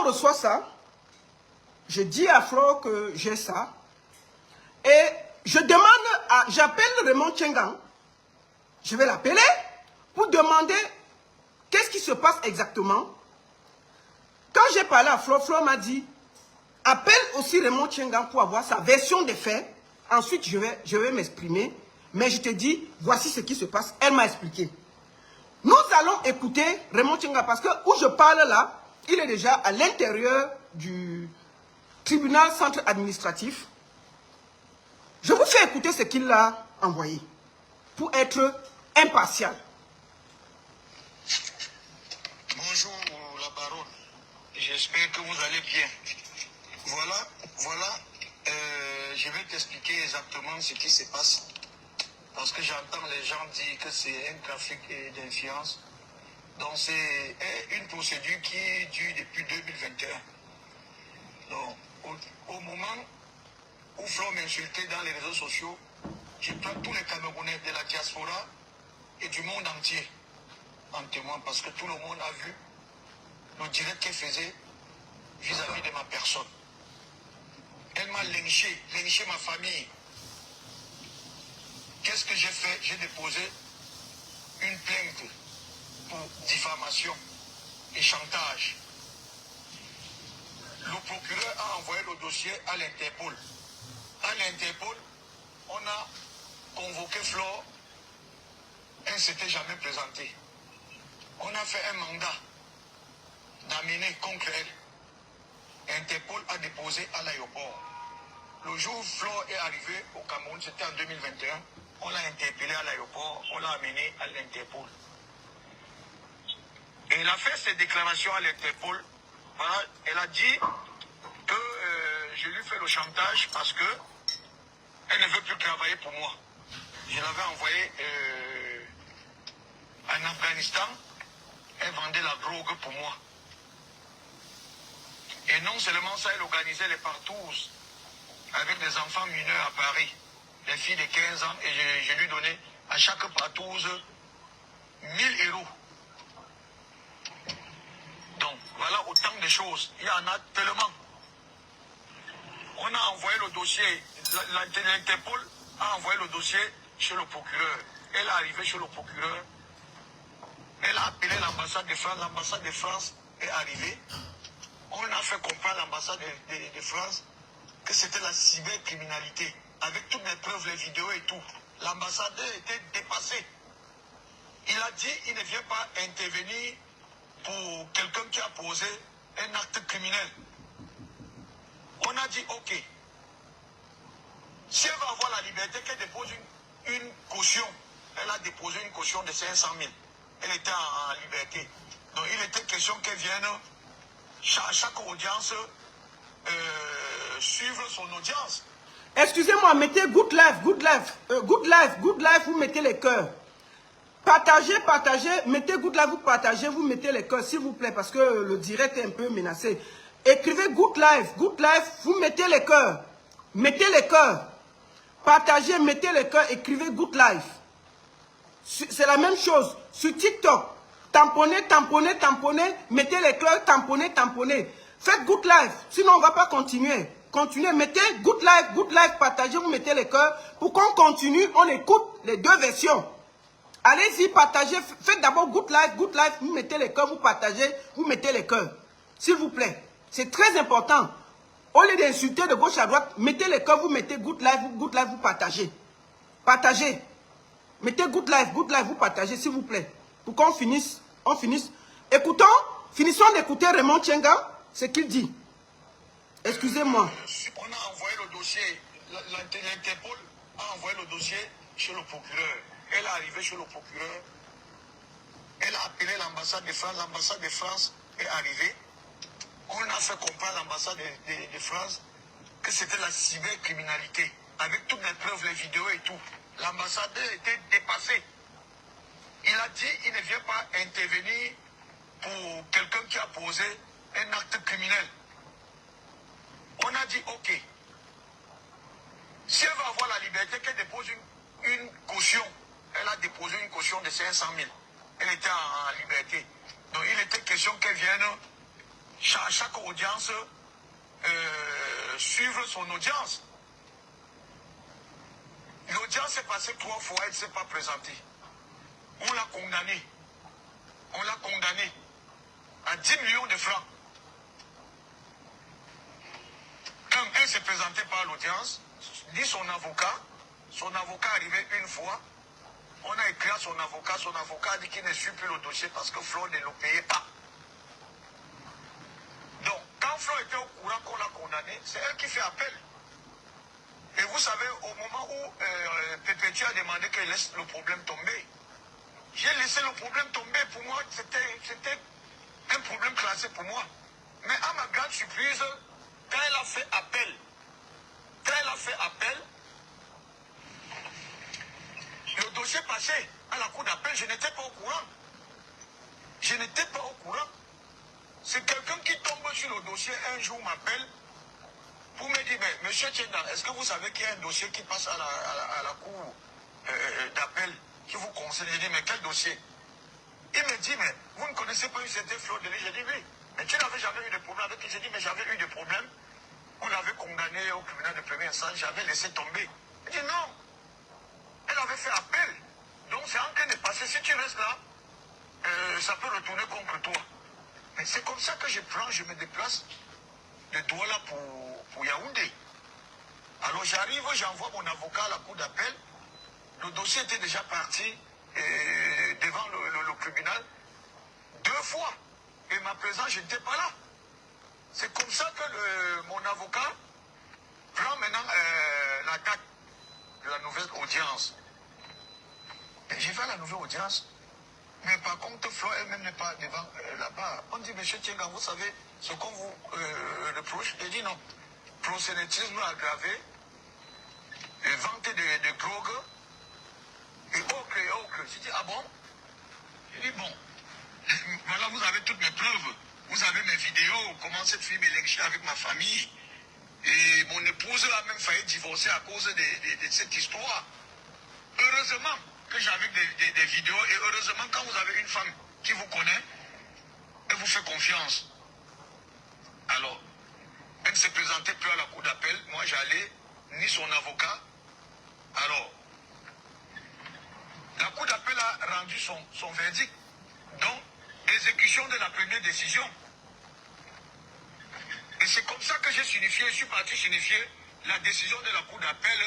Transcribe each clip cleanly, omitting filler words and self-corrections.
reçoit ça, je dis à Flo que j'ai ça. Et je demande, j'appelle Raymond Tchengan. Je vais l'appeler pour demander qu'est-ce qui se passe exactement. Quand j'ai parlé à Flo, Flo m'a dit, appelle aussi Raymond Tchengan pour avoir sa version des faits. Ensuite, je vais m'exprimer. Mais je te dis, voici ce qui se passe. Elle m'a expliqué. Nous allons écouter Raymond Tchengan parce que où je parle là, il est déjà à l'intérieur du tribunal centre administratif. Je vous fais écouter ce qu'il a envoyé pour être impartial. Bonjour la baronne, j'espère que vous allez bien. Voilà, je vais t'expliquer exactement ce qui se passe. Parce que j'entends les gens dire que c'est un trafic d'influence. Donc c'est une procédure qui dure depuis 2021. Donc au moment où Flo m'insultait dans les réseaux sociaux, je prends tous les Camerounais de la diaspora et du monde entier en témoin parce que tout le monde a vu le direct qu'elle faisait vis-à-vis de ma personne. Elle m'a lynché ma famille. Qu'est-ce que j'ai fait? J'ai déposé une plainte pour diffamation et chantage. Le procureur a envoyé le dossier à l'Interpol. À l'Interpol, on a convoqué Flore. Elle ne s'était jamais présentée. On a fait un mandat d'amener contre elle. Interpol a déposé à l'aéroport. Le jour où Flore est arrivée au Cameroun, c'était en 2021, on l'a interpellée à l'aéroport, on l'a amenée à l'Interpol. Et elle a fait ses déclarations à l'Interpol. Voilà, elle a dit que je lui fais le chantage parce que elle ne veut plus travailler pour moi. Je l'avais envoyée en Afghanistan, elle vendait la drogue pour moi. Et non seulement ça, elle organisait les partous avec des enfants mineurs à Paris, des filles de 15 ans, et je lui donnais à chaque partouze 1000 euros. Donc voilà autant de choses, il y en a tellement. On a envoyé le dossier, l'Interpol a envoyé le dossier chez le procureur. Elle est arrivée chez le procureur, elle a appelé l'ambassade de France est arrivée. On a fait comprendre à l'ambassade de France que c'était la cybercriminalité, avec toutes les preuves, les vidéos et tout. L'ambassadeur était dépassé. Il a dit qu'il ne vient pas intervenir pour quelqu'un qui a posé un acte criminel. On a dit ok. Si elle va avoir la liberté, qu'elle dépose une caution. Elle a déposé une caution de 500 000. Elle était en liberté. Donc il était question qu'elle vienne à chaque audience suivre son audience. Excusez-moi, mettez good life, vous mettez les cœurs. Partagez, mettez good life, vous partagez, vous mettez les cœurs, s'il vous plaît, parce que le direct est un peu menacé. Écrivez good life, vous mettez les cœurs. Mettez les cœurs. Partagez, mettez les cœurs, écrivez good life. C'est la même chose. Sur TikTok, tamponnez, mettez les cœurs, tamponnez. Faites good life, sinon on ne va pas continuer. Continuez, mettez good life, partagez, vous mettez les cœurs. Pour qu'on continue, on écoute les deux versions. Allez-y, partagez, faites d'abord good life, vous mettez les cœurs, vous partagez, vous mettez les cœurs. S'il vous plaît, c'est très important. Au lieu d'insulter de gauche à droite, mettez les cœurs, vous mettez good life, vous partagez. Partagez. Mettez good life, vous partagez, s'il vous plaît. Pour qu'on finisse, finissons d'écouter Raymond Tchengan, ce qu'il dit. Excusez-moi. On a envoyé le dossier, l'Interpol a envoyé le dossier chez le procureur. Elle est arrivée chez le procureur. Elle a appelé l'ambassade de France. L'ambassade de France est arrivée. On a fait comprendre à l'ambassade de France que c'était la cybercriminalité. Avec toutes les preuves, les vidéos et tout. L'ambassadeur était dépassé. Il a dit qu'il ne vient pas intervenir pour quelqu'un qui a posé un acte criminel. On a dit ok. Si elle va avoir la liberté, qu'elle dépose une caution. Elle a déposé une caution de 500 000. Elle était en liberté. Donc il était question qu'elle vienne chaque audience suivre son audience. L'audience est passée 3 fois, elle ne s'est pas présentée. On l'a condamné. On l'a condamné à 10 millions de francs. Quand elle s'est présentée par l'audience, dit son avocat arrivait une fois, on a écrit à son avocat a dit qu'il ne suit plus le dossier parce que Flo ne le payait pas. Donc, quand Flo était au courant qu'on l'a condamné, c'est elle qui fait appel. Et vous savez, au moment où Pépétu a demandé qu'elle laisse le problème tomber, j'ai laissé le problème tomber. Pour moi, c'était un problème classé pour moi. Mais à ma grande surprise, quand elle a fait appel, le dossier passé à la cour d'appel, je n'étais pas au courant. Je n'étais pas au courant. C'est quelqu'un qui tombe sur le dossier un jour m'appelle pour me dire, mais monsieur Tienda, est-ce que vous savez qu'il y a un dossier qui passe à la cour d'appel qui vous conseille? Je dis, mais quel dossier? Il me dit, mais vous ne connaissez pas une certaine Flo Delis? J'ai dit, oui. Mais tu n'avais jamais eu de problème avec qui? J'ai dit, mais j'avais eu des problèmes. On l'avait condamné au tribunal de première instance, j'avais laissé tomber. Il dit, non. Elle avait fait appel. Donc c'est en train de passer. Si tu restes là, ça peut retourner contre toi. Mais c'est comme ça que je me déplace de Douala pour Yaoundé. Alors j'arrive, j'envoie mon avocat à la cour d'appel. Le dossier était déjà parti devant le tribunal 2 fois. Et ma présence, je n'étais pas là. C'est comme ça que mon avocat prend maintenant la date de la nouvelle audience. Et j'ai fait la nouvelle audience. Mais par contre, Flo elle-même n'est pas devant là-bas. On dit, monsieur Tienga, vous savez ce qu'on vous reproche? Il dit non. Prosélytisme aggravé, vente de drogue, et autres. J'ai dit, ah bon? J'ai dit, bon, voilà, vous avez toutes mes preuves. Vous avez mes vidéos, comment cette fille m'électait avec ma famille. Et mon épouse a même failli divorcer à cause de cette histoire. Heureusement que j'avais des vidéos, et heureusement quand vous avez une femme qui vous connaît, elle vous fait confiance. Alors, elle ne se présentait plus à la cour d'appel. Moi, j'allais, ni son avocat. Alors, la cour d'appel a rendu son verdict. Donc, exécution de la première décision. Et c'est comme ça que j'ai signifié, je suis parti signifier la décision de la cour d'appel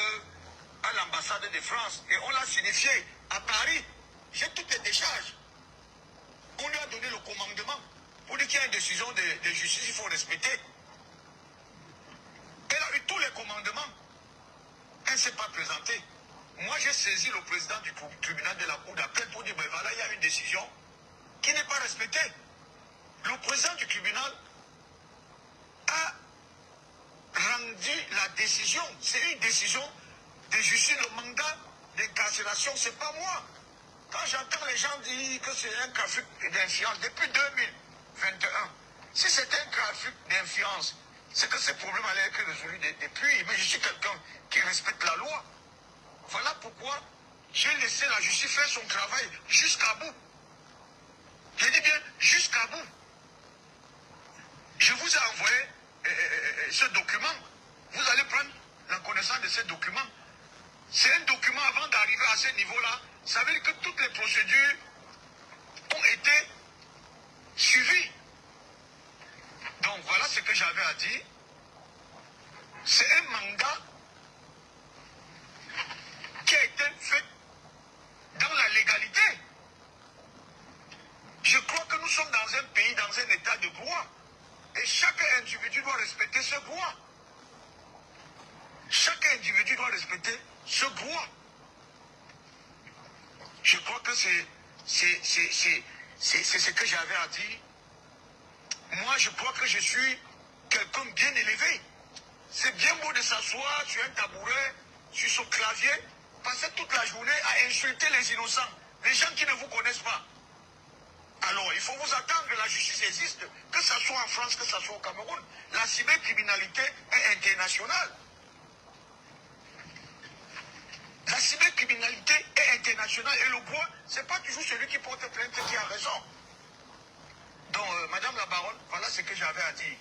à l'ambassade de France. Et on l'a signifié à Paris. J'ai toutes les décharges. On lui a donné le commandement pour dire qu'il y a une décision de justice, il faut respecter. Elle a eu tous les commandements. Elle ne s'est pas présentée. Moi, j'ai saisi le président du tribunal de la cour d'appel pour dire, ben voilà, il y a une décision qui n'est pas respectée. Le président du tribunal a rendu la décision. C'est une décision de justice. Le mandat d'incarcération, ce n'est pas moi. Quand j'entends les gens dire que c'est un trafic d'influence depuis 2021, si c'était un trafic d'influence, c'est que ce problème allait être résolu depuis. Mais je suis quelqu'un qui respecte la loi. Voilà pourquoi j'ai laissé la justice faire son travail jusqu'à bout. Je dis bien jusqu'à bout. Je vous ai envoyé ce document. Vous allez prendre la connaissance de ce document. C'est un document avant d'arriver à ce niveau-là. Ça veut dire que toutes les procédures ont été suivies. Donc voilà ce que j'avais à dire. C'est un mandat qui a été fait dans la légalité. Je crois que nous sommes dans un pays, dans un état de droit. Et chaque individu doit respecter ce droit. Chaque individu doit respecter ce droit. Je crois que c'est ce que j'avais à dire. Moi, je crois que je suis quelqu'un bien élevé. C'est bien beau de s'asseoir sur un tabouret, sur son clavier, passer toute la journée à insulter les innocents, les gens qui ne vous connaissent pas. Alors, il faut vous attendre, la justice existe, que ce soit en France, que ce soit au Cameroun. La cybercriminalité est internationale. La cybercriminalité est internationale et le droit, ce n'est pas toujours celui qui porte plainte qui a raison. Donc, Madame la Baronne, voilà ce que j'avais à à dire.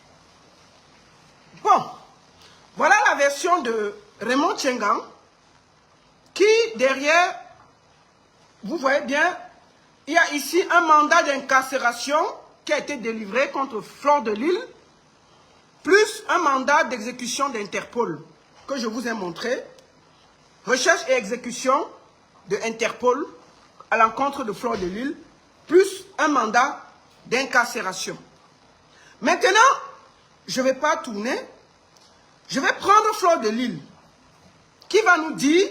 Bon, voilà la version de Raymond Tchengang qui, derrière, vous voyez bien, il y a ici un mandat d'incarcération qui a été délivré contre Fleur de Lille, plus un mandat d'exécution d'Interpol que je vous ai montré. Recherche et exécution de Interpol à l'encontre de Fleur de Lille, plus un mandat d'incarcération. Maintenant, je ne vais pas tourner. Je vais prendre Fleur de Lille qui va nous dire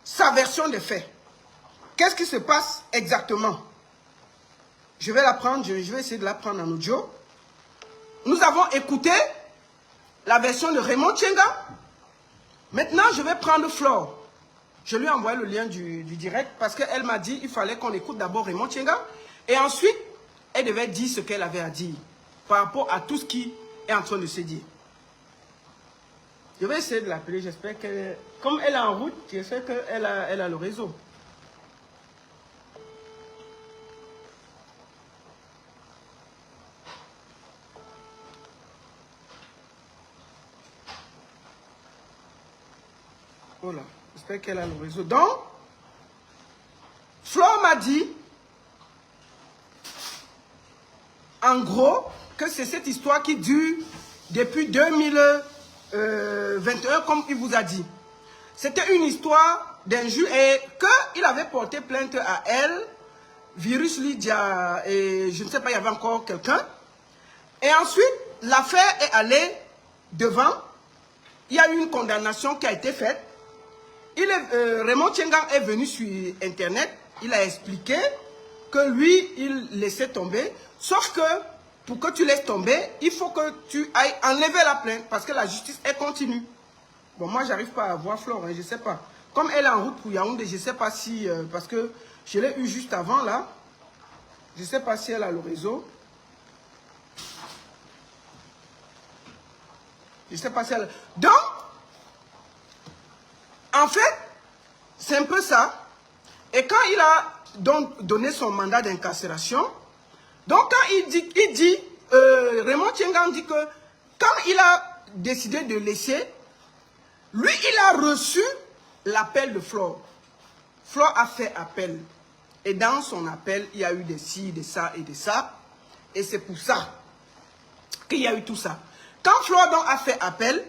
sa version des faits. Qu'est-ce qui se passe exactement? Je vais la prendre, je vais essayer de la prendre en audio. Nous avons écouté la version de Raymond Tchengang. Maintenant, je vais prendre Flore. Je lui ai envoyé le lien du direct parce qu'elle m'a dit qu'il fallait qu'on écoute d'abord Raymond Tchengang et ensuite, elle devait dire ce qu'elle avait à dire par rapport à tout ce qui est en train de se dire. Je vais essayer de l'appeler, j'espère qu'elle... Comme elle est en route, j'espère qu'elle a le réseau. Voilà, j'espère qu'elle a le réseau. Donc, Flore m'a dit, en gros, que c'est cette histoire qui dure depuis 2021, comme il vous a dit. C'était une histoire d'injure et qu'il avait porté plainte à elle, Virus Lydia, et je ne sais pas, il y avait encore quelqu'un. Et ensuite, l'affaire est allée devant. Il y a eu une condamnation qui a été faite. Raymond Tchengang est venu sur Internet. Il a expliqué que lui, il laissait tomber. Sauf que, pour que tu laisses tomber, il faut que tu ailles enlever la plainte parce que la justice est continue. Bon, moi, j'arrive pas à voir Flore, hein, je ne sais pas. Comme elle est en route pour Yaoundé, je ne sais pas si... parce que je l'ai eu juste avant, là. Je ne sais pas si elle a le réseau. Je ne sais pas si elle... Donc, en fait, c'est un peu ça. Et quand il a donc donné son mandat d'incarcération, donc quand il dit Raymond Tchengang dit que quand il a décidé de laisser, lui, il a reçu l'appel de Flore. Flore a fait appel. Et dans son appel, il y a eu des ci, des ça et des ça. Et c'est pour ça qu'il y a eu tout ça. Quand Flore donc a fait appel,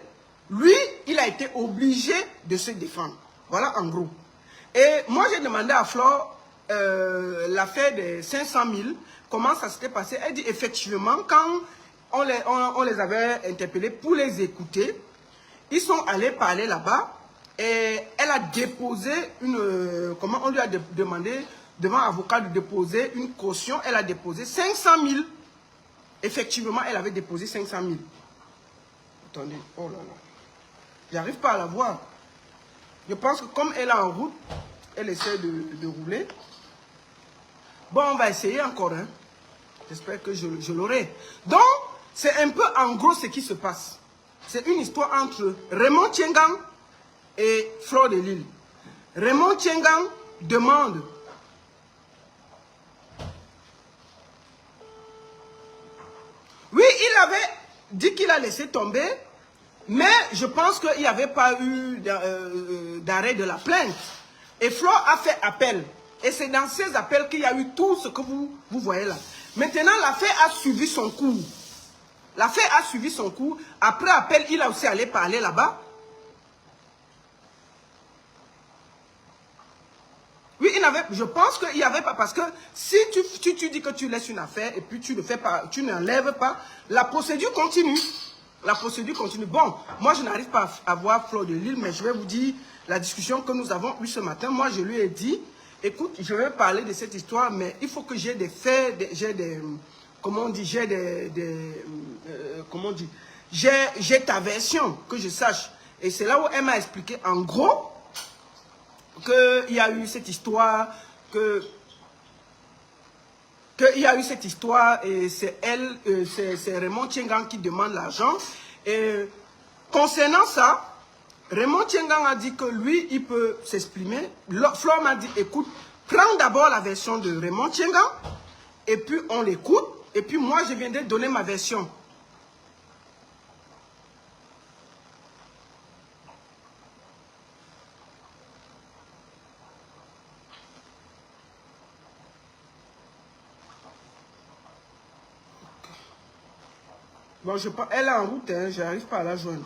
lui, il a été obligé de se défendre. Voilà en gros. Et moi, j'ai demandé à Flore l'affaire des 500 000, comment ça s'était passé. Elle dit effectivement, quand on les avait interpellés pour les écouter, ils sont allés parler là-bas et elle a déposé une... comment on lui a demandé devant l'avocat de déposer une caution. Elle a déposé 500 000. Effectivement, elle avait déposé 500 000. Attendez, oh là là. J'arrive pas à la voir. Je pense que comme elle est en route, elle essaie de rouler. Bon, on va essayer encore. Hein. J'espère que je l'aurai. Donc, c'est un peu en gros ce qui se passe. C'est une histoire entre Raymond Tchengang et Flore de Lille. Raymond Tchengang demande oui, il avait dit qu'il a laissé tomber, mais je pense qu'il n'y avait pas eu d'arrêt de la plainte. Et Flore a fait appel. Et c'est dans ces appels qu'il y a eu tout ce que vous voyez là. Maintenant, l'affaire a suivi son cours. L'affaire a suivi son cours. Après appel, il a aussi allé parler là-bas. Oui, il n'avait, je pense qu'il n'y avait pas, parce que si tu dis que tu laisses une affaire et puis tu ne fais pas, tu n'enlèves pas, la procédure continue. La procédure continue. Bon, moi je n'arrive pas à voir Flore de Lille, mais je vais vous dire la discussion que nous avons eue ce matin. Moi je lui ai dit, écoute, je vais parler de cette histoire, mais il faut que j'ai des faits, j'ai des, comment on dit, j'ai des comment on dit, j'ai ta version, que je sache. Et c'est là où elle m'a expliqué en gros qu'il y a eu cette histoire, qu'il y a eu cette histoire et c'est elle, c'est Raymond Tchengang qui demande l'argent. Et concernant ça, Raymond Tchengang a dit que lui, il peut s'exprimer. Flore m'a dit, écoute, prends d'abord la version de Raymond Tchengang et puis on l'écoute. et puis moi, je viendrai donner ma version. Bon, elle est en route, hein, je n'arrive pas à la joindre.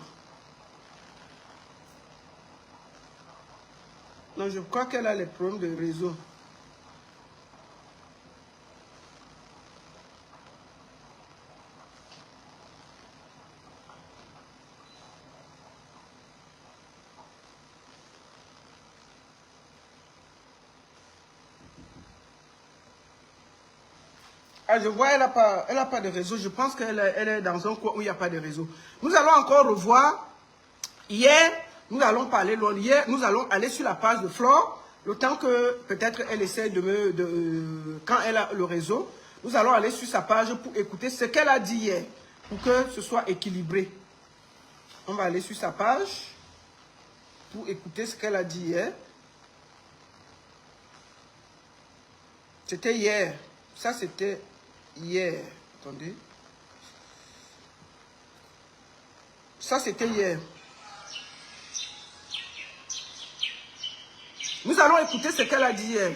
Non, je crois qu'elle a les problèmes de réseau. Ah, je vois, elle n'a pas de réseau. Je pense qu'elle est dans un coin où il n'y a pas de réseau. Nous allons encore revoir. Hier, nous allons parler. Hier, nous allons aller sur la page de Flore. Le temps que peut-être elle essaie quand elle a le réseau, nous allons aller sur sa page pour écouter ce qu'elle a dit hier. Pour que ce soit équilibré. On va aller sur sa page pour écouter ce qu'elle a dit hier. C'était hier. Ça, c'était hier. Attendez. Ça, c'était hier. Nous allons écouter ce qu'elle a dit hier.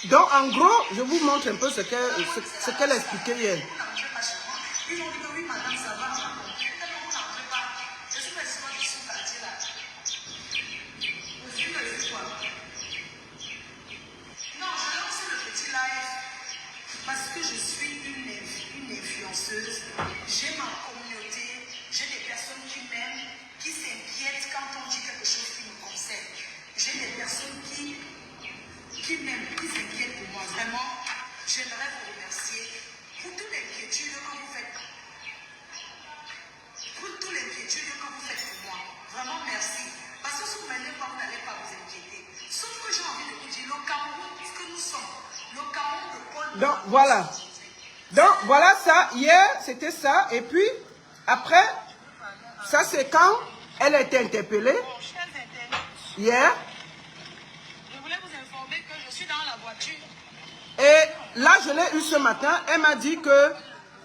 Donc, en gros, je vous montre un peu ce qu'elle a expliqué hier. J'ai ma communauté, j'ai des personnes qui m'aiment, qui s'inquiètent quand on dit quelque chose qui me concerne. J'ai des personnes qui m'aiment, qui s'inquiètent pour moi. Vraiment, j'aimerais vous remercier pour toute l'inquiétude que vous faites. Pour toute l'inquiétude que vous faites pour moi. Vraiment, merci. Parce que si vous ne venez pas, vous n'allez pas vous inquiéter. Sauf que j'ai envie de vous dire, le Cameroun, ce que nous sommes, le Cameroun de Paul. Donc, voilà. Donc, voilà ça. Hier, c'était ça. Et puis, après, ça, c'est quand elle a été interpellée. Hier. Je voulais vous informer que je suis dans la voiture. Et là, je l'ai eu ce matin. Elle m'a dit que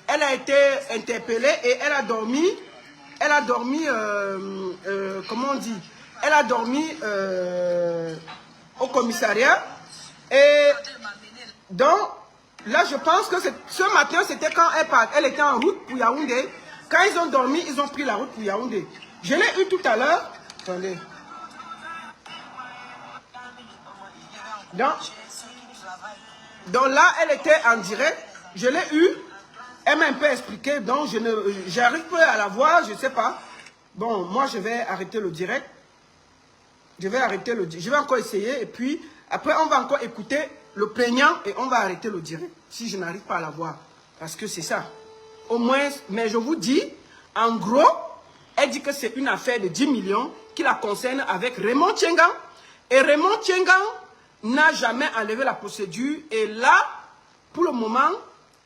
elle a été interpellée et elle a dormi. Elle a dormi, comment on dit? Elle a dormi au commissariat. Et donc, là, je pense que ce matin, c'était quand elle était en route pour Yaoundé. Quand ils ont dormi, ils ont pris la route pour Yaoundé. Je l'ai eu tout à l'heure. Attendez. Donc là, elle était en direct. Je l'ai eu. Elle m'a un peu expliqué. Donc, j'arrive pas à la voir. Je ne sais pas. Bon, moi, je vais arrêter le direct. Je vais encore essayer. Et puis, après, on va encore écouter le plaignant et on va arrêter le direct. Si je n'arrive pas à la voir. Parce que c'est ça. Au moins, mais je vous dis, en gros, elle dit que c'est une affaire de 10 millions qui la concerne avec Raymond Tchengan. Et Raymond Tchengan n'a jamais enlevé la procédure. Et là, pour le moment,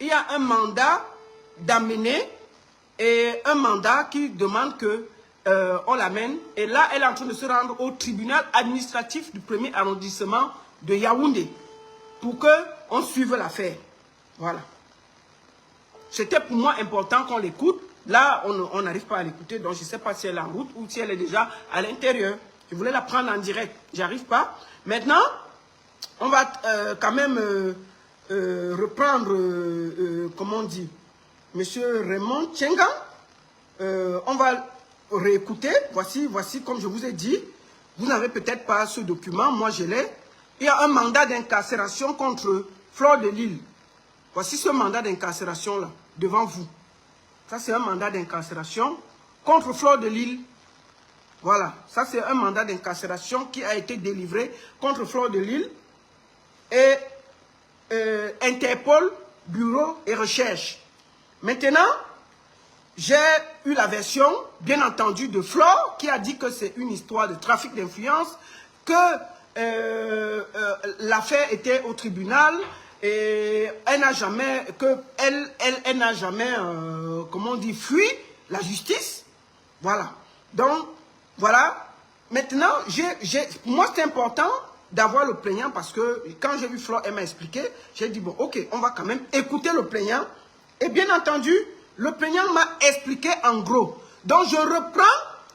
il y a un mandat d'amener et un mandat qui demande que on l'amène. Et là, elle est en train de se rendre au tribunal administratif du premier arrondissement de Yaoundé pour qu'on suive l'affaire. Voilà. C'était pour moi important qu'on l'écoute. Là, on n'arrive pas à l'écouter, donc je ne sais pas si elle est en route ou si elle est déjà à l'intérieur. Je voulais la prendre en direct, j'arrive pas. Maintenant, on va quand même reprendre, comment on dit, Monsieur Raymond Tchengan. On va réécouter. Voici, comme je vous ai dit. Vous n'avez peut-être pas ce document, moi je l'ai. Il y a un mandat d'incarcération contre Fleur de Lille. Voici ce mandat d'incarcération là, devant vous. Ça c'est un mandat d'incarcération contre Fleur de Lille. Voilà, ça c'est un mandat d'incarcération qui a été délivré contre Fleur de Lille. Et Interpol, Bureau et Recherche. Maintenant, j'ai eu la version, bien entendu, de Flore, qui a dit que c'est une histoire de trafic d'influence, que l'affaire était au tribunal, et elle n'a jamais, elle n'a jamais, comment on dit, fui la justice. Voilà. Donc, voilà. Maintenant, pour moi, c'est important d'avoir le plaignant parce que quand j'ai vu Flore, elle m'a expliqué, j'ai dit, bon, ok, on va quand même écouter le plaignant. Et bien entendu, le plaignant m'a expliqué en gros. Donc, je reprends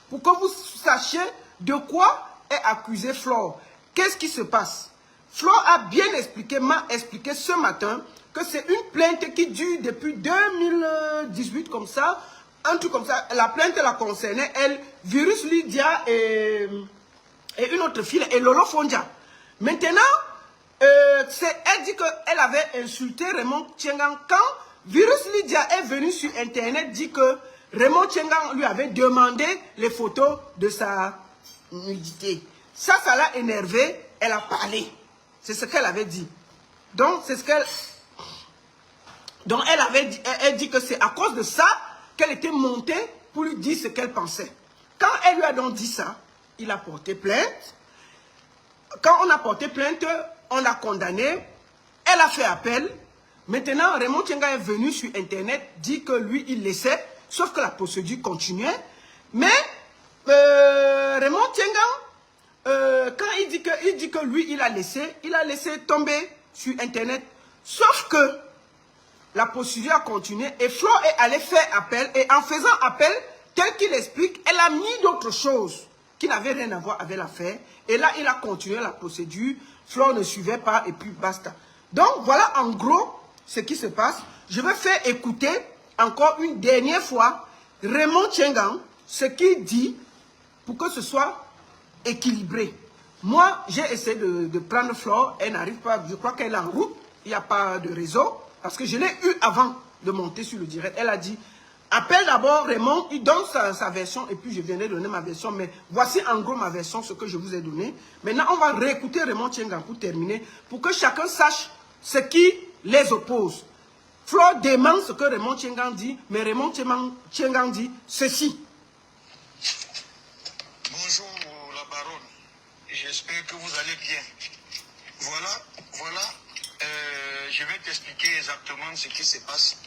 pour que vous sachiez de quoi est accusé Flore. Qu'est-ce qui se passe? Flore a bien expliqué, m'a expliqué ce matin que c'est une plainte qui dure depuis 2018 comme ça, un truc comme ça. La plainte la concernait, elle, Virus Lydia et une autre fille, et Lolo Fondia. Maintenant, elle dit qu'elle avait insulté Raymond Tchengan quand Virus Lydia est venu sur Internet, dit que Raymond Tchengan lui avait demandé les photos de sa nudité. Ça l'a énervé, elle a parlé. C'est ce qu'elle avait dit. Donc, c'est ce qu'elle... Donc, elle dit que c'est à cause de ça qu'elle était montée pour lui dire ce qu'elle pensait. Quand elle lui a donc dit ça, il a porté plainte. Quand on a porté plainte, on l'a condamné. Elle a fait appel. Maintenant, Raymond Tchengan est venu sur Internet, dit que lui, il laissait, sauf que la procédure continuait. Mais Raymond Tchengan, quand il dit que lui, il a laissé tomber sur Internet. Sauf que la procédure a continué et Flore est allée faire appel. Et en faisant appel, tel qu'il explique, elle a mis d'autres choses qui n'avaient rien à voir avec l'affaire. Et là, il a continué la procédure. Flore ne suivait pas et puis basta. Donc, voilà en gros ce qui se passe. Je vais faire écouter encore une dernière fois Raymond Tchengan, ce qu'il dit pour que ce soit équilibré. Moi, j'ai essayé de prendre Flore. Elle n'arrive pas. Je crois qu'elle est en route. Il n'y a pas de réseau. Parce que je l'ai eu avant de monter sur le direct. Elle a dit, appelle d'abord Raymond, il donne sa version et puis je viendrai donner ma version. Mais voici en gros ma version, ce que je vous ai donné. Maintenant, on va réécouter Raymond Tchengan pour terminer, pour que chacun sache ce qui les oppose. Flore demande ce que Raymond Tchengan dit, mais Raymond Tchengan dit ceci. Bonjour la baronne, j'espère que vous allez bien. Voilà. Je vais t'expliquer exactement ce qui se passe.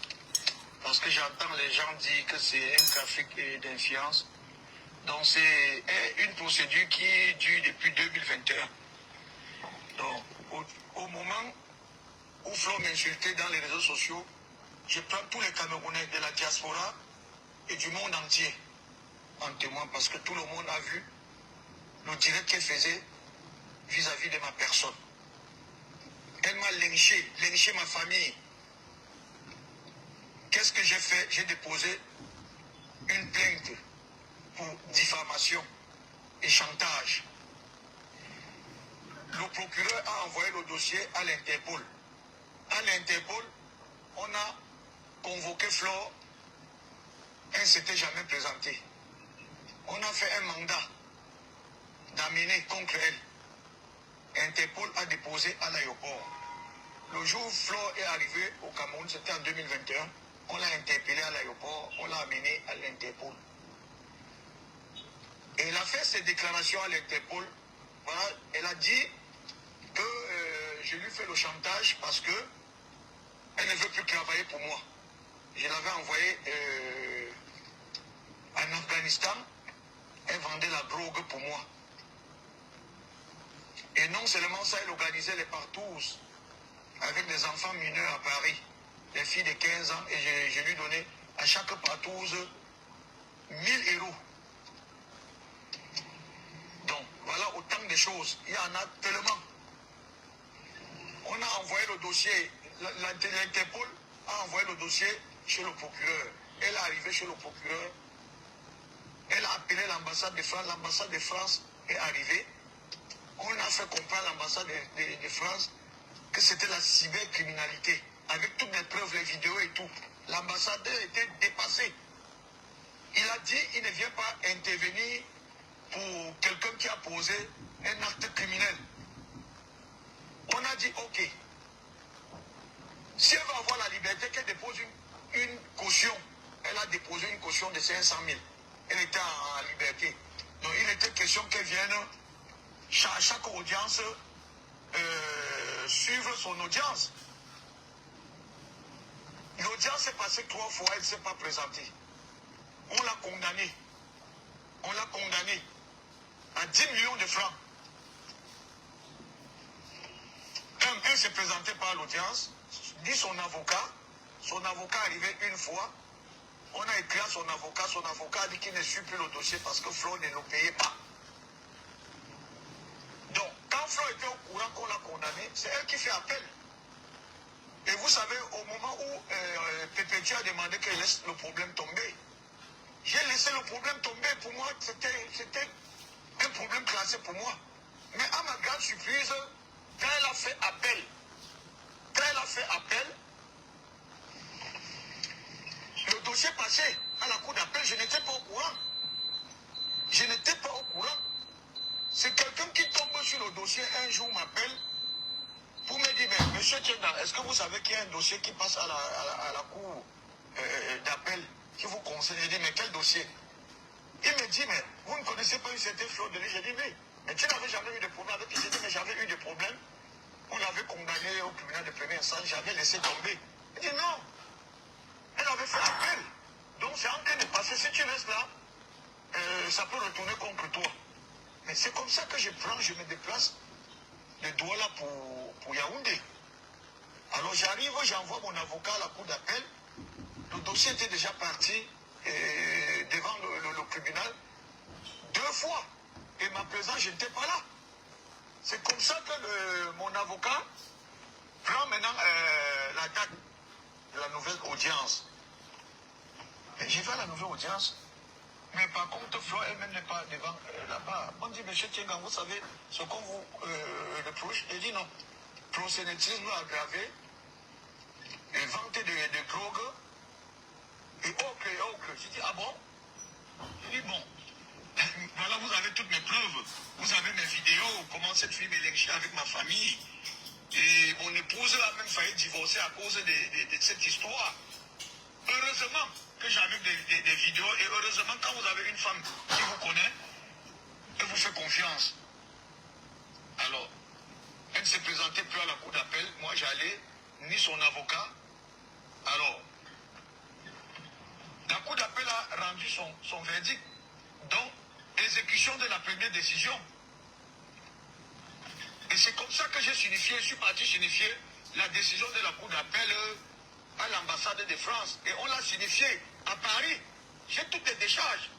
Parce que j'entends les gens dire que c'est un trafic d'influence. Donc c'est une procédure qui dure depuis 2021. Donc au moment où Flore m'insultait dans les réseaux sociaux, je prends tous les Camerounais de la diaspora et du monde entier en témoin parce que tout le monde a vu le direct qu'elle faisait vis-à-vis de ma personne. Elle m'a lynché ma famille. Qu'est-ce que j'ai fait? J'ai déposé une plainte pour diffamation et chantage. Le procureur a envoyé le dossier à l'Interpol. À l'Interpol, on a convoqué Flore. Elle ne s'était jamais présentée. On a fait un mandat d'amener contre elle. Interpol a déposé à l'aéroport. Le jour où Flore est arrivé au Cameroun, c'était en 2021, on l'a interpellé à l'aéroport, on l'a amené à l'Interpol. Et elle a fait ses déclarations à l'Interpol. Voilà, elle a dit que je lui fais le chantage parce que elle ne veut plus travailler pour moi. Je l'avais envoyée en Afghanistan, elle vendait la drogue pour moi. Et non seulement ça, elle organisait les partous avec des enfants mineurs à Paris, des filles de 15 ans, et je lui donnais à chaque partouze 1000 euros. Donc, voilà autant de choses. Il y en a tellement. On a envoyé le dossier, l'Interpol a envoyé le dossier chez le procureur. Elle est arrivée chez le procureur. Elle a appelé l'ambassade de France. L'ambassade de France est arrivée. On a fait comprendre à l'ambassade de France que c'était la cybercriminalité. Avec toutes les preuves, les vidéos et tout. L'ambassadeur était dépassé. Il a dit qu'il ne vient pas intervenir pour quelqu'un qui a posé un acte criminel. On a dit ok. Si elle va avoir la liberté, qu'elle dépose une caution. Elle a déposé une caution de 500 000. Elle était en liberté. Donc il était question qu'elle vienne à chaque audience suivre son audience. L'audience s'est passée 3 fois, elle ne s'est pas présentée. On l'a condamnée. On l'a condamnée à 10 millions de francs. Elle s'est présentée par l'audience, dit son avocat arrivait une fois, on a écrit à son avocat a dit qu'il ne suit plus le dossier parce que Flo ne le payait pas. Donc, quand Flo était au courant qu'on l'a condamné, c'est elle qui fait appel. Et vous savez, au moment où Pépétu a demandé qu'elle laisse le problème tomber, j'ai laissé le problème tomber. Pour moi, c'était un problème classé pour moi. Mais à ma grande surprise, quand elle a fait appel, le dossier passé à la cour d'appel, je n'étais pas au courant. Je n'étais pas au courant. C'est quelqu'un qui tombe sur le dossier un jour m'appelle pour me dire, mais monsieur Tchenda, est-ce que vous savez qu'il y a un dossier qui passe à la cour d'appel qui vous conseille? Je dis, mais quel dossier? Il me dit, mais vous ne connaissez pas une certaine Flo Denis? J'ai dit, oui. Mais tu n'avais jamais eu de problème avec lui? J'ai dit, mais j'avais eu des problèmes. On l'avait condamné au tribunal de première instance, j'avais laissé tomber. Il dit, non. Elle avait fait appel. Donc c'est en train de passer. Si tu restes là, ça peut retourner contre toi. Mais c'est comme ça que je me déplace de Douala pour Yaoundé. Alors j'arrive, j'envoie mon avocat à la cour d'appel. Le dossier était déjà parti devant le tribunal 2 fois. Et ma présence, je n'étais pas là. C'est comme ça que mon avocat prend maintenant la date de la nouvelle audience. Et j'y vais à la nouvelle audience. Mais par contre, Flo elle-même n'est pas devant là-bas. On dit, monsieur Tiengang, vous savez ce qu'on vous reproche? Il dit non. Prosélytisme aggravé, et vente de drogue, et autres. J'ai dit, ah bon? Il dit, bon, voilà, vous avez toutes mes preuves. Vous avez mes vidéos, comment cette fille m'est avec ma famille. Et mon épouse a même failli divorcer à cause de cette histoire. Heureusement que j'avais des vidéos, et heureusement quand vous avez une femme qui vous connaît, elle vous fait confiance. Alors, elle ne se présentait plus à la cour d'appel. Moi, j'allais, ni son avocat. Alors, la cour d'appel a rendu son verdict. Donc, exécution de la première décision. Et c'est comme ça que je suis parti signifier la décision de la cour d'appel à l'ambassade de France. Et on l'a signifié à Paris. J'ai toutes les décharges.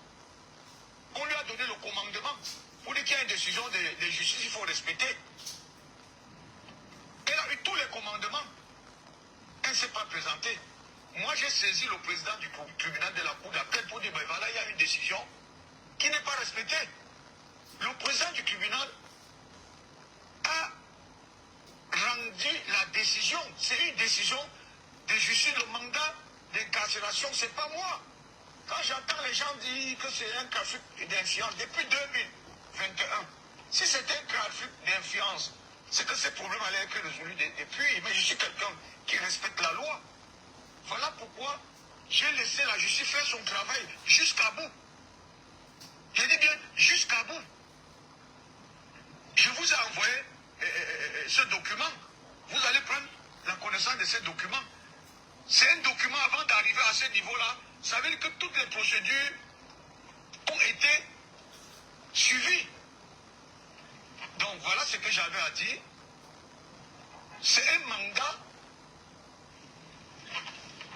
On lui a donné le commandement. Pour dire qu'il y a une décision de justice, il faut respecter. Elle a eu tous les commandements. Elle ne s'est pas présentée. Moi, j'ai saisi le président du tribunal de la cour d'appel pour dire, ben voilà, il y a une décision qui n'est pas respectée. Le président du tribunal a rendu la décision. C'est une décision de justice, le mandat d'incarcération, c'est pas moi. Quand j'entends les gens dire que c'est un trafic d'influence depuis 2021, si c'était un trafic d'influence, c'est que ces problèmes allaient être résolus depuis. Mais je suis quelqu'un qui respecte la loi. Voilà pourquoi j'ai laissé la justice faire son travail jusqu'à bout. Je dis bien jusqu'à bout. Je vous ai envoyé ce document. Vous allez prendre la connaissance de ce document. C'est un document avant d'arriver à ce niveau-là. Ça veut dire que toutes les procédures ont été suivies. Donc voilà ce que j'avais à dire. C'est un mandat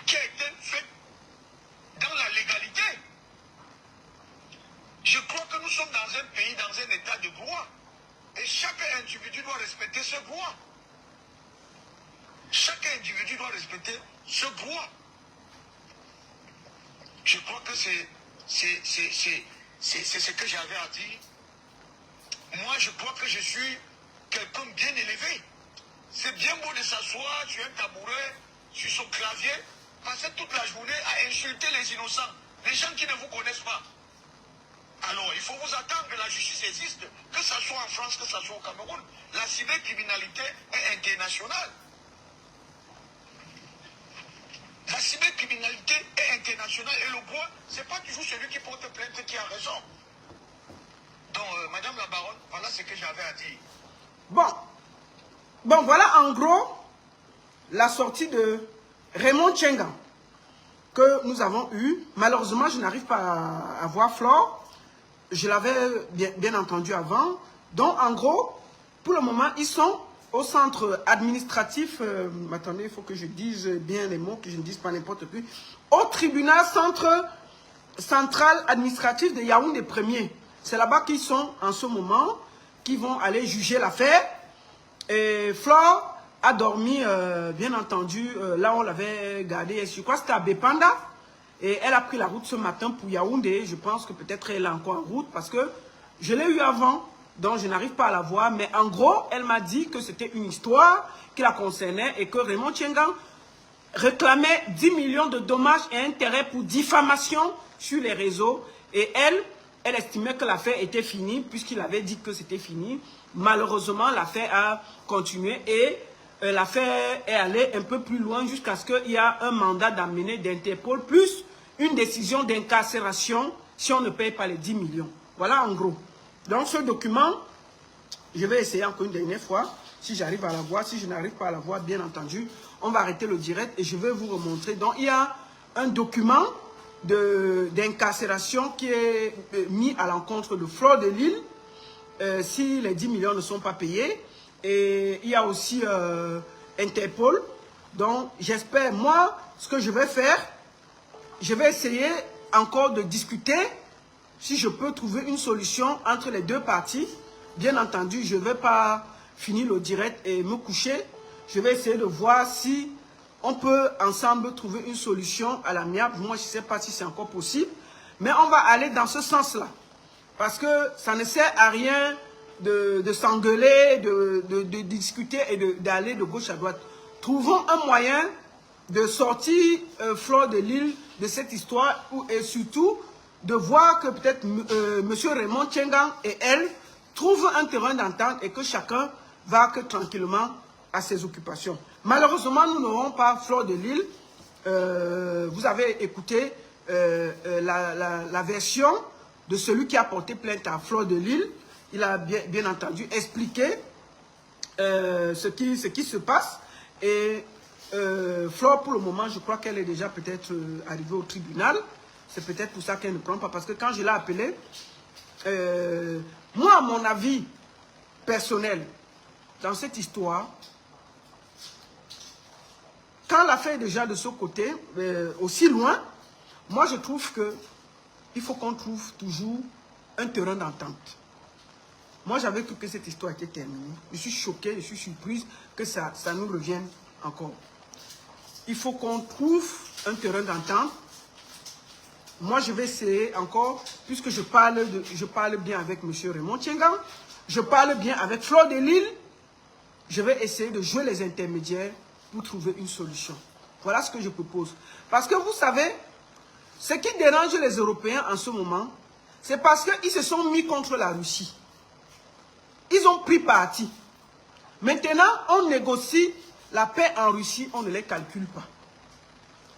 qui a été fait dans la légalité. Je crois que nous sommes dans un pays, dans un état de droit. Et chaque individu doit respecter ce droit. Chaque individu doit respecter ce droit. Je crois que c'est ce que j'avais à dire. Moi, je crois que je suis quelqu'un bien élevé. C'est bien beau de s'asseoir sur un tabouret, sur son clavier, passer toute la journée à insulter les innocents, les gens qui ne vous connaissent pas. Alors, il faut vous attendre que la justice existe, que ce soit en France, que ce soit au Cameroun. La cybercriminalité est internationale. La cybercriminalité est internationale et le droit, ce n'est pas toujours celui qui porte plainte qui a raison. Donc, Madame la Baronne, voilà ce que j'avais à dire. Bon, voilà en gros la sortie de Raymond Tchenga que nous avons eue. Malheureusement, je n'arrive pas à voir Flore. Je l'avais bien entendu avant. Donc, en gros, pour le moment, ils sont au centre administratif. Attendez, il faut que je dise bien les mots, que je ne dise pas n'importe quoi. Au tribunal central administratif de Yaoundé 1er. C'est là-bas qu'ils sont en ce moment, qui vont aller juger l'affaire. Et Flore a dormi, bien entendu, là où on l'avait gardée. Je crois que c'était à Bepanda. Et elle a pris la route ce matin pour Yaoundé. Je pense que peut-être elle est encore en route parce que je l'ai eu avant. Donc je n'arrive pas à la voir. Mais en gros, elle m'a dit que c'était une histoire qui la concernait et que Raymond Tchenga réclamait 10 millions de dommages et intérêts pour diffamation sur les réseaux. Et elle estimait que l'affaire était finie puisqu'il avait dit que c'était fini. Malheureusement, l'affaire a continué et l'affaire est allée un peu plus loin jusqu'à ce qu'il y ait un mandat d'amener d'Interpol plus une décision d'incarcération si on ne paye pas les 10 millions. Voilà en gros. Donc ce document, je vais essayer encore une dernière fois si j'arrive à la voir. Si je n'arrive pas à la voir, bien entendu, on va arrêter le direct et je vais vous remontrer. Donc il y a un document d'incarcération qui est mis à l'encontre de Flore de Lille si les 10 millions ne sont pas payés. Et il y a aussi Interpol. Donc j'espère, moi, ce que je vais faire, je vais essayer encore de discuter si je peux trouver une solution entre les deux parties. Bien entendu, je ne vais pas finir le direct et me coucher. Je vais essayer de voir si on peut ensemble trouver une solution à l'amiable. Moi, je ne sais pas si c'est encore possible. Mais on va aller dans ce sens-là. Parce que ça ne sert à rien de s'engueuler, de discuter et d'aller de gauche à droite. Trouvons un moyen de sortir Flore de Lille de cette histoire et surtout de voir que peut-être M. Raymond Tchenga et elle trouvent un terrain d'entente et que chacun va que tranquillement à ses occupations. Malheureusement, nous n'aurons pas Flore de Lille. Vous avez écouté la version de celui qui a porté plainte à Flore de Lille. Il a bien entendu expliqué ce qui se passe. Et Flore, pour le moment, je crois qu'elle est déjà peut-être arrivée au tribunal. C'est peut-être pour ça qu'elle ne prend pas. Parce que quand je l'ai appelée, moi, à mon avis personnel, dans cette histoire, quand l'affaire est déjà de ce côté, aussi loin, moi je trouve qu'il faut qu'on trouve toujours un terrain d'entente. Moi j'avais cru que cette histoire était terminée. Je suis choqué, je suis surprise que ça nous revienne encore. Il faut qu'on trouve un terrain d'entente. Moi je vais essayer encore, puisque je parle bien avec M. Raymond Tchenga, je parle bien avec Flore de Lille, je vais essayer de jouer les intermédiaires pour trouver une solution. Voilà ce que je propose. Parce que vous savez, ce qui dérange les Européens en ce moment, c'est parce qu'ils se sont mis contre la Russie. Ils ont pris parti. Maintenant, on négocie la paix en Russie, on ne les calcule pas.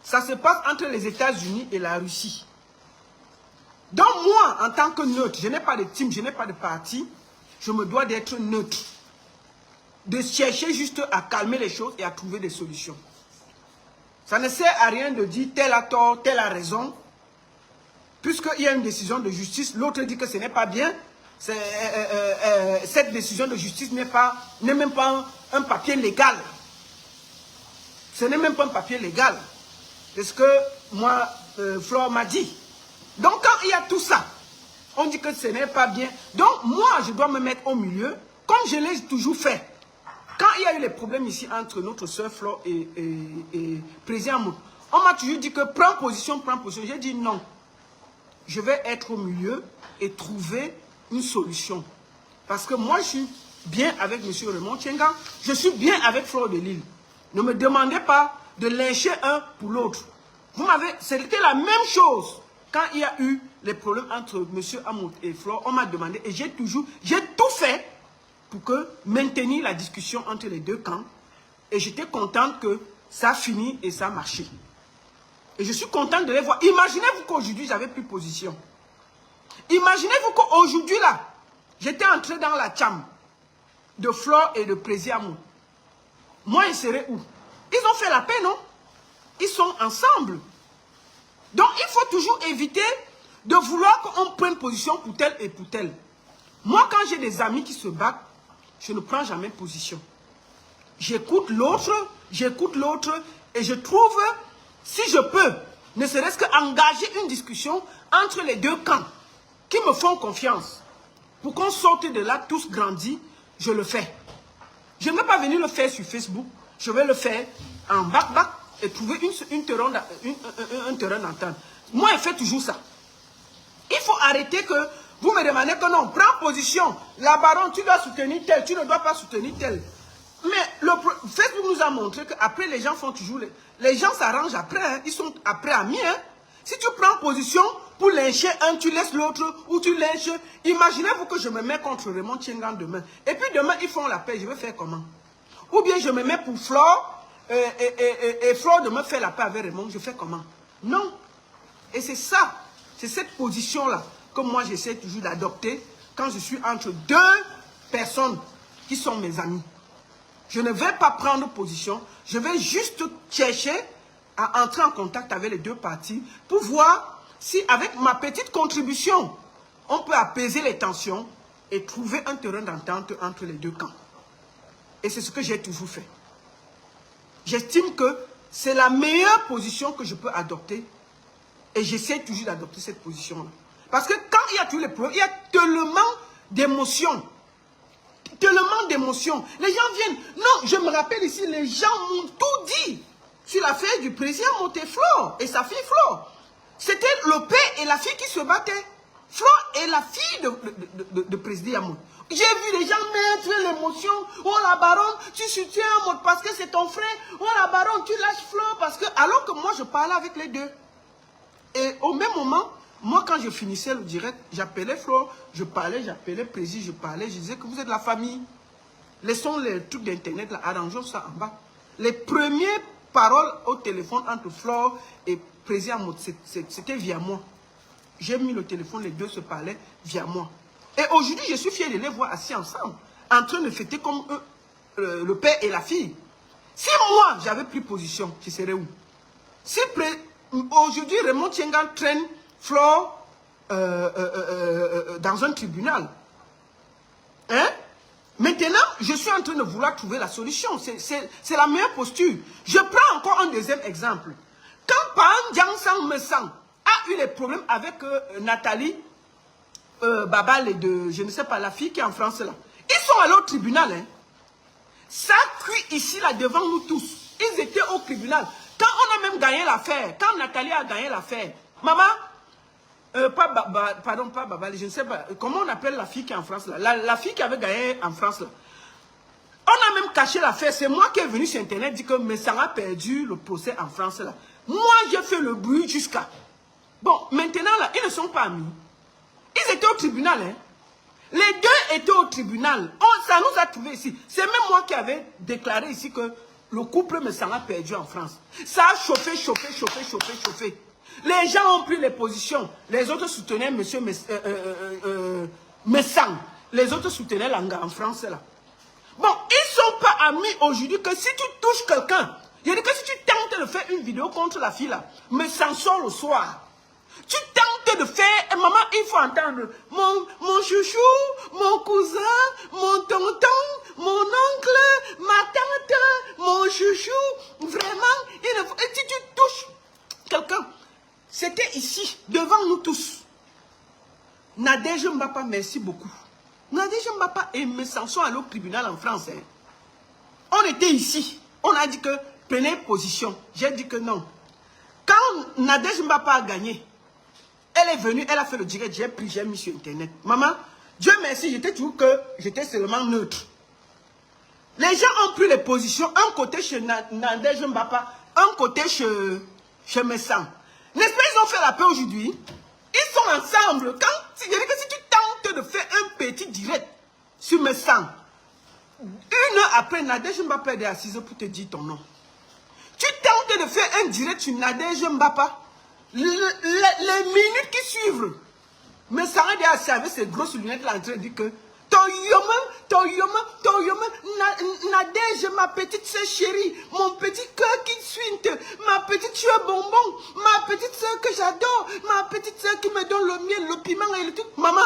Ça se passe entre les États-Unis et la Russie. Donc moi, en tant que neutre, je n'ai pas de team, je n'ai pas de parti, je me dois d'être neutre. De chercher juste à calmer les choses et à trouver des solutions. Ça ne sert à rien de dire tel a tort, tel a raison. Puisqu'il y a une décision de justice, l'autre dit que ce n'est pas bien. Cette décision de justice n'est même pas un papier légal. Ce n'est même pas un papier légal. C'est ce que moi, Flore m'a dit. Donc quand il y a tout ça, On dit que ce n'est pas bien. Donc, moi, je dois me mettre au milieu, comme je l'ai toujours fait. Quand il y a eu les problèmes ici entre notre soeur Flore et Président Mout, on m'a toujours dit que prends position, prends position. J'ai dit non. Je vais être au milieu et trouver une solution. Parce que moi, je suis bien avec M. Raymond Tchenga. Je suis bien avec Flore de Lille. Ne me demandez pas de lyncher un pour l'autre. C'était la même chose. Quand il y a eu les problèmes entre M. Amout et Flore, on m'a demandé, et j'ai tout fait pour maintenir la discussion entre les deux camps. Et j'étais contente que ça a fini et ça a marché. Et je suis contente de les voir. Imaginez-vous qu'aujourd'hui, j'avais plus position. Imaginez-vous qu'aujourd'hui, là, j'étais entré dans la chambre de Flore et de Président Amout. Moi, ils seraient où? Ils ont fait la paix, non? Ils sont ensemble. Donc, il faut toujours éviter de vouloir qu'on prenne position pour tel et pour tel. Moi, quand j'ai des amis qui se battent, je ne prends jamais position. J'écoute l'autre et je trouve, si je peux, ne serait-ce qu'engager une discussion entre les deux camps qui me font confiance. Pour qu'on sorte de là tous grandis, je le fais. Je ne vais pas venir le faire sur Facebook, je vais le faire en bac-bac et trouver un terrain d'entente. Moi, je fais toujours ça. Il faut arrêter que vous me demandez que non, prends position. La baronne, tu dois soutenir tel, tu ne dois pas soutenir tel. Mais Facebook nous a montré qu'après, les gens font toujours... Les gens s'arrangent après, hein. Ils sont après amis. Hein. Si tu prends position pour lyncher un, tu laisses l'autre ou tu lynches. Imaginez-vous que je me mets contre Raymond Tchenga demain. Et puis demain, ils font la paix. Je vais faire comment? Ou bien je me mets pour Flore et Flore de me faire la paix avec Raymond. Je fais comment? Non. Et c'est ça. C'est cette position-là que moi j'essaie toujours d'adopter quand je suis entre deux personnes qui sont mes amis. Je ne vais pas prendre position. Je vais juste chercher à entrer en contact avec les deux parties pour voir si avec ma petite contribution, on peut apaiser les tensions et trouver un terrain d'entente entre les deux camps. Et c'est ce que j'ai toujours fait. J'estime que c'est la meilleure position que je peux adopter. Et j'essaie toujours d'adopter cette position-là. Parce que quand il y a tous les problèmes, il y a tellement d'émotions. Tellement d'émotions. Les gens viennent. Non, je me rappelle ici, les gens m'ont tout dit sur l'affaire du président Monteflore et sa fille Flore. C'était le père et la fille qui se battaient. Flore est la fille de président Amout. J'ai vu les gens mettre l'émotion. Oh la baronne, tu soutiens Amout parce que c'est ton frère. Oh la baronne, tu lâches Flore parce que... Alors que moi, je parlais avec les deux. Et au même moment, moi, quand je finissais le direct, j'appelais Flore, je parlais, j'appelais Président, je parlais, je disais que vous êtes la famille. Laissons les trucs d'internet, là, arrangeons ça en bas. Les premières paroles au téléphone entre Flore et Président Amout, c'était via moi. J'ai mis le téléphone, les deux se parlaient via moi. Et aujourd'hui, je suis fier de les voir assis ensemble, en train de fêter comme le père et la fille. Si moi, j'avais pris position, je serais où? Si aujourd'hui, Raymond Tchenga traîne Flore dans un tribunal. Hein? Maintenant, je suis en train de vouloir trouver la solution. C'est la meilleure posture. Je prends encore un deuxième exemple. Quand Pan Jiangsang Mesang a eu les problèmes avec Nathalie Babal et de, je ne sais pas, la fille qui est en France là. Ils sont allés au tribunal. Hein? Ça cuit ici, là, devant nous tous. Ils étaient au tribunal. Quand on a même gagné l'affaire, quand Nathalie a gagné l'affaire, maman, pardon, pas Babal, je ne sais pas, comment on appelle la fille qui est en France là, la fille qui avait gagné en France là. On a même caché l'affaire, c'est moi qui est venu sur internet dire que Mesang a perdu le procès en France là. Moi, j'ai fait le bruit jusqu'à... Bon, maintenant là, ils ne sont pas amis. Ils étaient au tribunal, hein. Les deux étaient au tribunal. Ça nous a trouvé ici. C'est même moi qui avais déclaré ici que le couple Mesang a perdu en France. Ça a chauffé, chauffé, chauffé, chauffé, chauffé. Les gens ont pris les positions. Les autres soutenaient M. Mesang. Les autres soutenaient Langa en France là. Bon, ils ne sont pas amis aujourd'hui que si tu touches quelqu'un, il dit que si tu tentes de faire une vidéo contre la fille là, Mesang sort le soir. Tu tentes de faire, et maman, il faut entendre, mon chouchou, mon cousin, mon tonton, mon oncle, ma tante, mon chouchou, vraiment, et si tu touches quelqu'un, c'était ici, devant nous tous. Nadège Mbapa, merci beaucoup. Nadège Mbapa et mes sanctions allés au tribunal en France. Hein. On était ici. On a dit que prenez position. J'ai dit que non. Quand Nadège Mbapa a gagné, elle est venue, elle a fait le direct, j'ai pris, j'ai mis sur Internet. Maman, Dieu merci, j'étais toujours que j'étais seulement neutre. Les gens ont pris les positions, un côté chez Nadège Mbapa, un côté chez Messan. N'est-ce pas, ils ont fait la paix aujourd'hui? Ils sont ensemble. Je dis que si tu tentes de faire un petit direct sur Messan, une heure après, Nadège Mbapa est assise pour te dire ton nom. Tu tentes de faire un direct sur Nadège Mbapa, les minutes qui suivent, mais ça a dit avec ses grosses lunettes là en train de dire que Nadège, ma petite soeur chérie, mon petit cœur qui suinte, ma petite soeur bonbon, ma petite soeur que j'adore, ma petite soeur qui me donne le miel, le piment et le tout. Maman,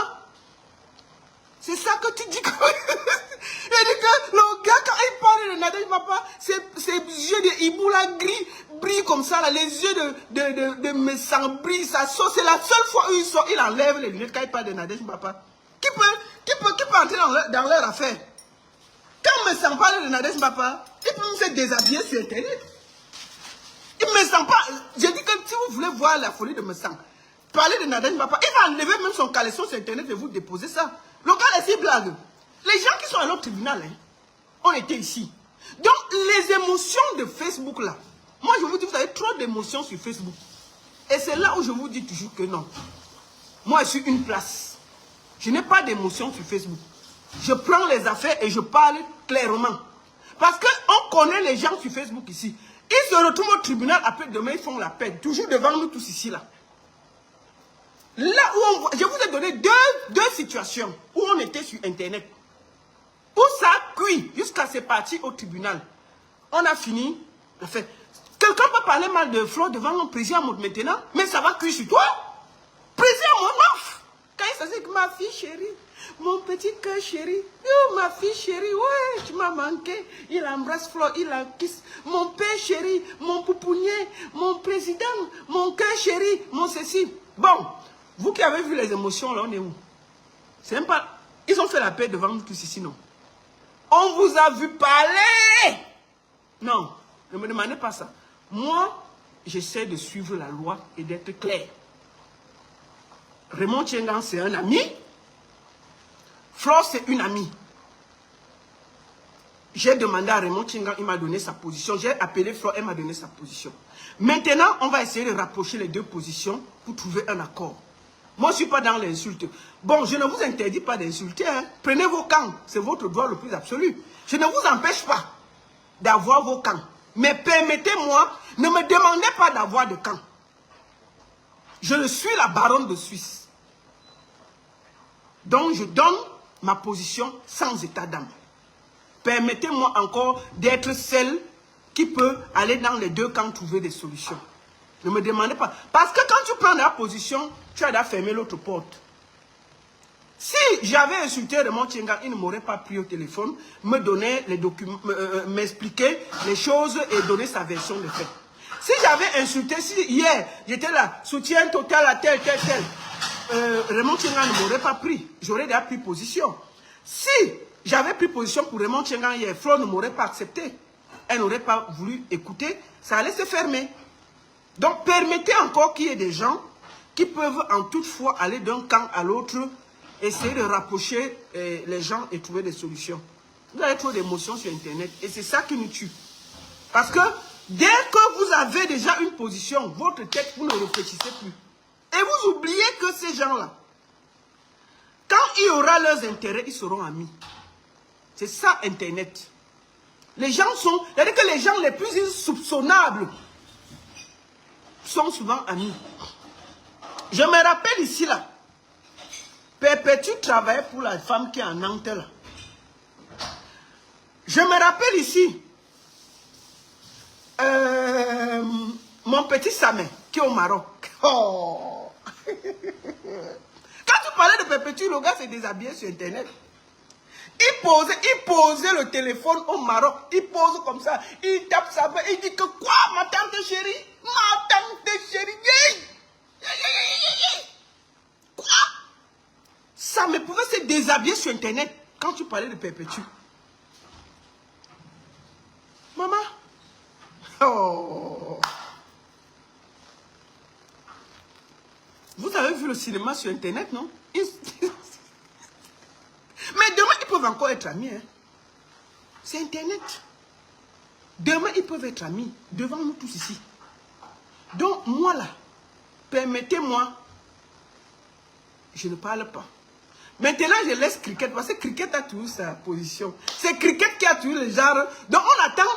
c'est ça que tu dis que... Il dit que le gars, quand il parle de Nadège Mbapa, ses yeux de Iboula gris brillent comme ça, là, les yeux de Messan brillent, ça sort. C'est la seule fois où il sort, il enlève les lunettes quand il parle de Nadège Mbapa. Qui peut entrer dans leur affaire? Quand Messan parle de Nadège Mbapa, il peut me se déshabiller sur Internet. Il ne me sent pas. J'ai dit que si vous voulez voir la folie de Messan, parler de Nadège Mbapa, il va enlever même son caleçon sur Internet et vous déposer ça. Le gars, laissez blague. Les gens qui sont à l'autre tribunal, hein, on était ici. Donc, les émotions de Facebook, là, moi, je vous dis, vous avez trop d'émotions sur Facebook. Et c'est là où je vous dis toujours que non. Moi, je suis une place. Je n'ai pas d'émotions sur Facebook. Je prends les affaires et je parle clairement. Parce qu'on connaît les gens sur Facebook ici. Ils se retrouvent au tribunal, après demain, ils font la paix. Toujours devant nous tous ici, là. Là où je vous ai donné deux situations où on était sur Internet. Où ça cuit jusqu'à c'est parti au tribunal. On a fini. Quelqu'un peut parler mal de Flo devant mon président maintenant, mais ça va cuire sur toi. Président Monof. Quand il s'agit de ma fille chérie, mon petit cœur chéri, oh, ma fille chérie, ouais, tu m'as manqué. Il embrasse Flo, il la kiss. Mon père chéri, mon poupounier, mon président, mon cœur chéri, mon ceci. Bon, vous qui avez vu les émotions, là, on est où? C'est même pas... Ils ont fait la paix devant nous tous ici, non? On vous a vu parler. Non, ne me demandez pas ça. Moi, j'essaie de suivre la loi et d'être clair. Raymond Tchengan, c'est un ami. Flore, c'est une amie. J'ai demandé à Raymond Tchengan, il m'a donné sa position. J'ai appelé Flore, elle m'a donné sa position. Maintenant, on va essayer de rapprocher les deux positions pour trouver un accord. Moi, je ne suis pas dans l'insulte. Bon, je ne vous interdis pas d'insulter. Hein. Prenez vos camps. C'est votre droit le plus absolu. Je ne vous empêche pas d'avoir vos camps. Mais permettez-moi, ne me demandez pas d'avoir de camp. Je suis la baronne de Suisse. Donc, je donne ma position sans état d'âme. Permettez-moi encore d'être celle qui peut aller dans les deux camps trouver des solutions. Ne me demandez pas. Parce que quand tu prends la position, tu as déjà fermé l'autre porte. Si j'avais insulté Raymond Tchengan, il ne m'aurait pas pris au téléphone, me donner les documents, m'expliquer les choses et donner sa version de fait. Si j'avais insulté, si hier, j'étais là, soutien total à tel, Raymond Tchengan ne m'aurait pas pris. J'aurais déjà pris position. Si j'avais pris position pour Raymond Tchengan hier, Flo ne m'aurait pas accepté. Elle n'aurait pas voulu écouter, ça allait se fermer. Donc, permettez encore qu'il y ait des gens qui peuvent en toute fois aller d'un camp à l'autre, essayer de rapprocher les gens et trouver des solutions. Vous avez trop d'émotions sur Internet et c'est ça qui nous tue. Parce que dès que vous avez déjà une position, votre tête, vous ne réfléchissez plus. Et vous oubliez que ces gens-là, quand il y aura leurs intérêts, ils seront amis. C'est ça Internet. Les gens sont... C'est-à-dire que les gens les plus insoupçonnables sont souvent amis. Je me rappelle ici, là, Perpétue travaillait pour la femme qui est en Nantes, là. Je me rappelle ici, mon petit Samé, qui est au Maroc. Oh. Quand tu parlais de Perpétue, le gars s'est déshabillé sur Internet. Il posait le téléphone au Maroc. Il pose comme ça. Il tape sa main. Il dit que quoi, ma tante chérie? Ma tante chérie. Quoi? ça me pouvait se déshabiller sur Internet quand tu parlais de Perpétue. Maman. Oh. Vous avez vu le cinéma sur Internet, non? Mais demain, ils peuvent encore être amis. Hein? C'est Internet. Demain, ils peuvent être amis devant nous tous ici. Donc, moi là, permettez-moi, je ne parle pas. Maintenant, je laisse Cricket, parce que Cricket a toujours sa position. C'est Cricket qui a toujours le genre. Donc, on attend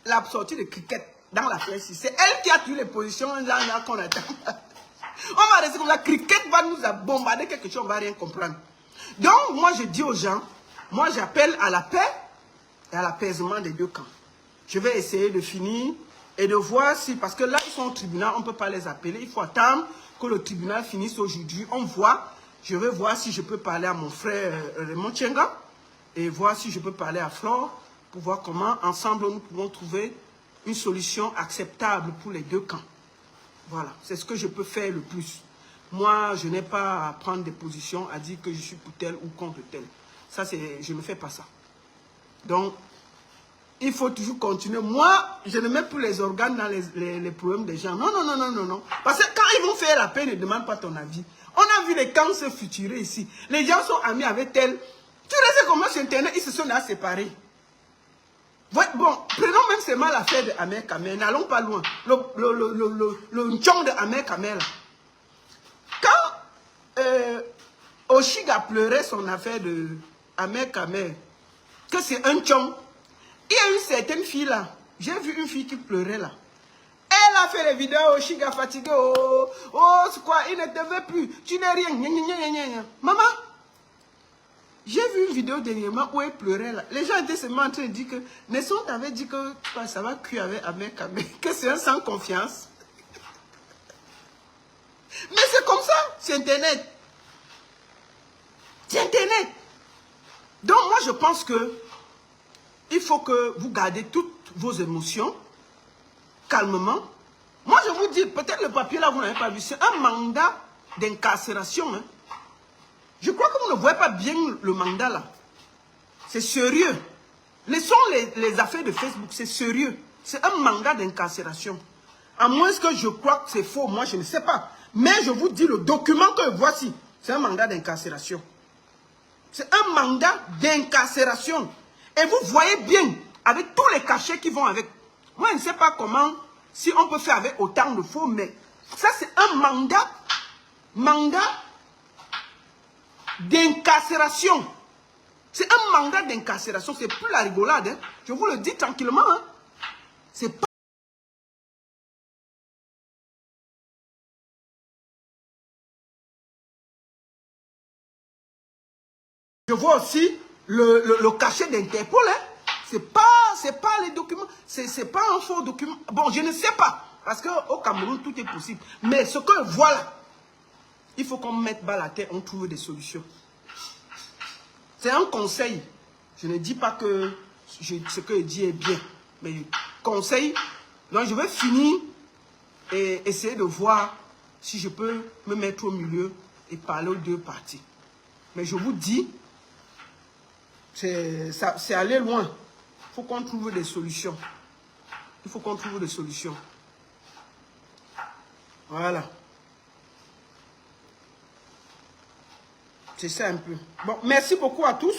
la sortie de Cricket dans la presse. C'est elle qui a toujours les positions là qu'on attend. On va rester comme ça. Cricket va nous bombarder quelque chose, on ne va rien comprendre. Donc, moi, je dis aux gens, moi, j'appelle à la paix et à l'apaisement des deux camps. Je vais essayer de finir et de voir si, parce que là, ils sont au tribunal, on ne peut pas les appeler. Il faut attendre que le tribunal finisse aujourd'hui. On voit, je vais voir si je peux parler à mon frère Raymond Tchenga et voir si je peux parler à Flore pour voir comment, ensemble, nous pouvons trouver une solution acceptable pour les deux camps. Voilà, c'est ce que je peux faire le plus. Moi, je n'ai pas à prendre des positions, à dire que je suis pour tel ou contre tel. Ça, je ne fais pas ça. Donc, il faut toujours continuer. Moi, je ne mets plus les organes dans les problèmes des gens. Non, non, non, non, non, non. Parce que quand ils vont faire la paix, ne demande pas ton avis. On a vu les camps se futurer ici. Les gens sont amis avec tel. Tu restes comment sur Internet, ils se sont là séparés. Bon, prenons même seulement l'affaire de Ahmed Kamer. N'allons pas loin. Le nchong de Ahmed Kamer. Quand Oshiga pleurait son affaire de Ahmed Kamer, que c'est un nchong, il y a une certaine fille là. J'ai vu une fille qui pleurait là. Elle a fait les vidéos, Oshiga fatigué. Oh, c'est quoi, il ne te veut plus. Tu n'es rien. Maman, j'ai vu une vidéo dernièrement où elle pleurait là. Les gens étaient seulement en train de dire que Nesson t'avait dit que ça va cuire avec Ahmed Kamer, que c'est un sans confiance. Mais c'est comme ça, c'est Internet. C'est Internet. Donc moi je pense que il faut que vous gardez toutes vos émotions calmement. Moi je vous dis, peut-être le papier là vous n'avez pas vu, c'est un mandat d'incarcération. Hein. Je crois que vous ne voyez pas bien le mandat là. C'est sérieux. Laissons les affaires de Facebook, c'est sérieux. C'est un mandat d'incarcération. À moins que je crois que c'est faux, moi je ne sais pas. Mais je vous dis, le document que voici, c'est un mandat d'incarcération. C'est un mandat d'incarcération. Et vous voyez bien, avec tous les cachets qui vont avec. Moi je ne sais pas comment, si on peut faire avec autant de faux, mais ça c'est un mandat d'incarcération. C'est un mandat d'incarcération. C'est plus la rigolade. Hein. Je vous le dis tranquillement. Hein. C'est pas... Je vois aussi le cachet d'Interpol. Hein. C'est pas les documents. C'est pas un faux document. Bon, je ne sais pas. Parce qu'au Cameroun, tout est possible. Mais ce que voilà, il faut qu'on mette bas la terre, on trouve des solutions. C'est un conseil. Je ne dis pas que ce que je dis est bien. Mais conseil. Donc je vais finir et essayer de voir si je peux me mettre au milieu et parler aux deux parties. Mais je vous dis, c'est aller loin. Il faut qu'on trouve des solutions. Il faut qu'on trouve des solutions. Voilà. C'est ça un peu. Bon, merci beaucoup à tous.